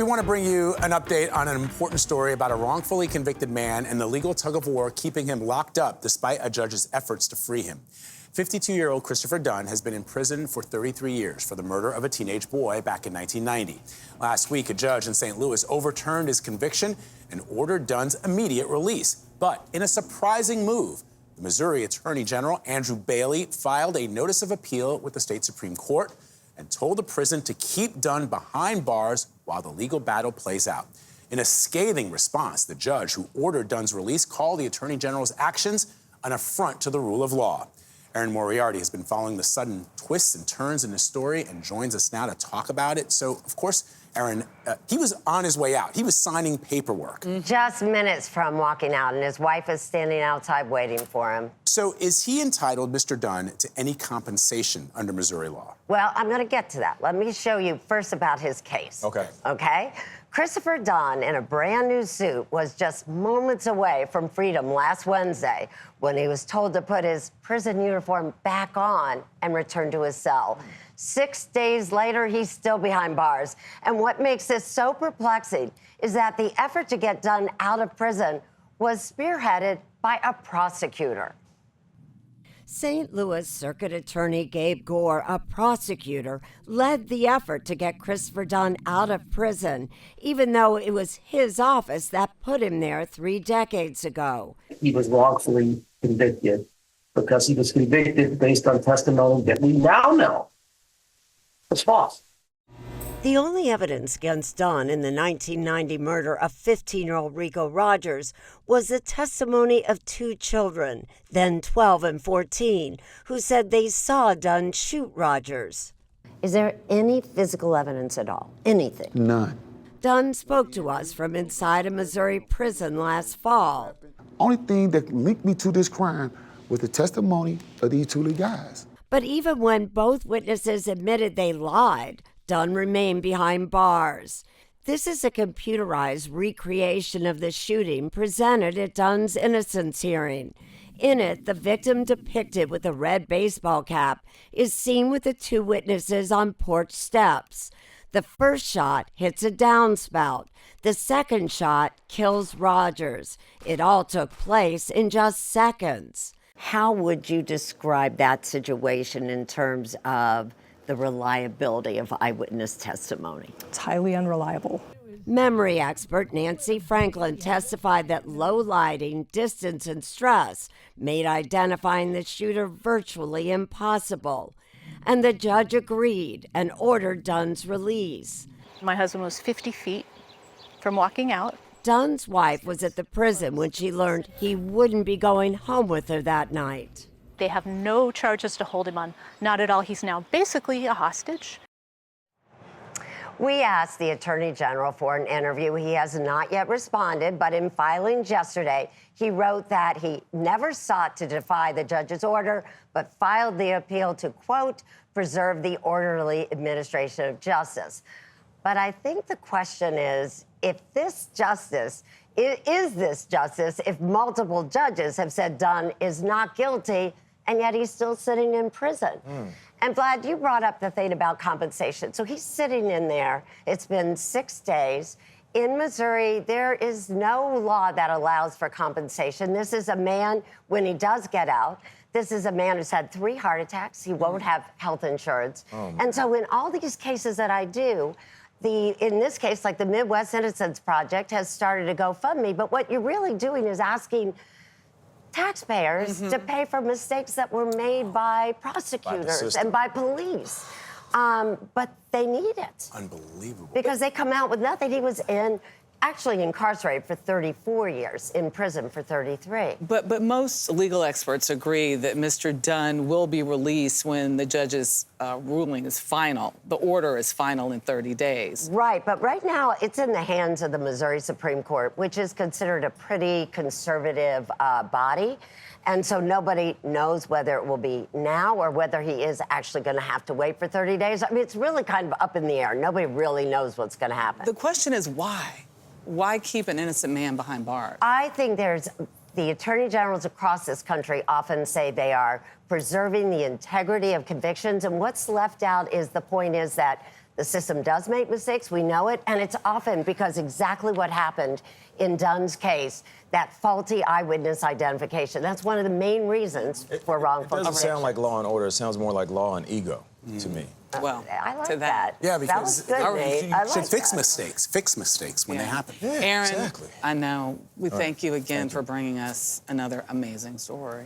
We want to bring you an update on an important story about a wrongfully convicted man and the legal tug-of-war keeping him locked up despite a judge's efforts to free him. 52-year-old Christopher Dunn has been in prison for 33 years for the murder of a teenage boy back in 1990. Last week, a judge in St. Louis overturned his conviction and ordered Dunn's immediate release. But in a surprising move, the Missouri Attorney General, Andrew Bailey, filed a notice of appeal with the state Supreme Court and told the prison to keep Dunn behind bars while the legal battle plays out. In a scathing response, the judge who ordered Dunn's release called the Attorney General's actions an affront to the rule of law. Erin Moriarty has been following the sudden twists and turns in the story and joins us now to talk about it. So, of course, Erin, he was on his way out. He was signing paperwork. Just minutes from walking out, and his wife is standing outside waiting for him. So is he entitled, Mr. Dunn, to any compensation under Missouri law? Well, I'm going to get to that. Let me show you first about his case. Okay? Christopher Dunn, in a brand new suit, was just moments away from freedom last Wednesday when he was told to put his prison uniform back on and return to his cell. 6 days later, he's still behind bars. And what makes this so perplexing is that the effort to get Dunn out of prison was spearheaded by a prosecutor. St. Louis Circuit Attorney Gabe Gore, a prosecutor, led the effort to get Christopher Dunn out of prison, even though it was his office that put him there 3 decades ago. He was wrongfully convicted because he was convicted based on testimony that we now know was false. The only evidence against Dunn in the 1990 murder of 15-year-old Rico Rogers was the testimony of 2 children, then 12 and 14, who said they saw Dunn shoot Rogers. Is there any physical evidence at all? Anything? None. Dunn spoke to us from inside a Missouri prison last fall. Only thing that linked me to this crime was the testimony of these 2 little guys. But even when both witnesses admitted they lied, Dunn remained behind bars. This is a computerized recreation of the shooting presented at Dunn's innocence hearing. In it, the victim, depicted with a red baseball cap, is seen with the 2 witnesses on porch steps. The first shot hits a downspout. The second shot kills Rogers. It all took place in just seconds. How would you describe that situation in terms of the reliability of eyewitness testimony? It's highly unreliable. Memory expert Nancy Franklin testified that low lighting, distance, and stress made identifying the shooter virtually impossible. And the judge agreed and ordered Dunn's release. My husband was 50 feet from walking out. Dunn's wife was at the prison when she learned he wouldn't be going home with her that night. They have no charges to hold him on. Not at all. He's now basically a hostage. We asked the Attorney General for an interview. He has not yet responded, but in filings yesterday, he wrote that he never sought to defy the judge's order, but filed the appeal to, quote, preserve the orderly administration of justice. But I think the question is, if this justice, is this justice if multiple judges have said Dunn is not guilty, and yet he's still sitting in prison? And Vlad, you brought up the thing about compensation. So he's sitting in there. It's been 6 days. In Missouri, there is no law that allows for compensation. This is a man, when he does get out, this is a man who's had 3 heart attacks. He won't have health insurance. And so in all these cases that I do, in this case, like the Midwest Innocence Project has started a GoFundMe, but what you're really doing is asking taxpayers to pay for mistakes that were made by prosecutors and by police. But they need it. Unbelievable. Because they come out with nothing. He was actually incarcerated for 34 years, in prison for 33. But most legal experts agree that Mr. Dunn will be released when the judge's ruling is final. The order is final in 30 days. Right, but right now it's in the hands of the Missouri Supreme Court, which is considered a pretty conservative body. And so nobody knows whether it will be now or whether he is actually going to have to wait for 30 days. I mean, it's really kind of up in the air. Nobody really knows what's going to happen. The question is why? Why keep an innocent man behind bars? I think the attorney generals across this country often say they are preserving the integrity of convictions. And what's left out is the point is that The system does make mistakes, we know it, and it's often because exactly what happened in Dunn's case, that faulty eyewitness identification. That's one of the main reasons for wrongful It doesn't conviction. sound like Law and Order. It sounds more like Law and Ego to me. Well, I like to that. Yeah, that was because good, Nate. you I should like fix that. mistakes when they happen. Aaron, exactly. I know. We thank you again for bringing us another amazing story.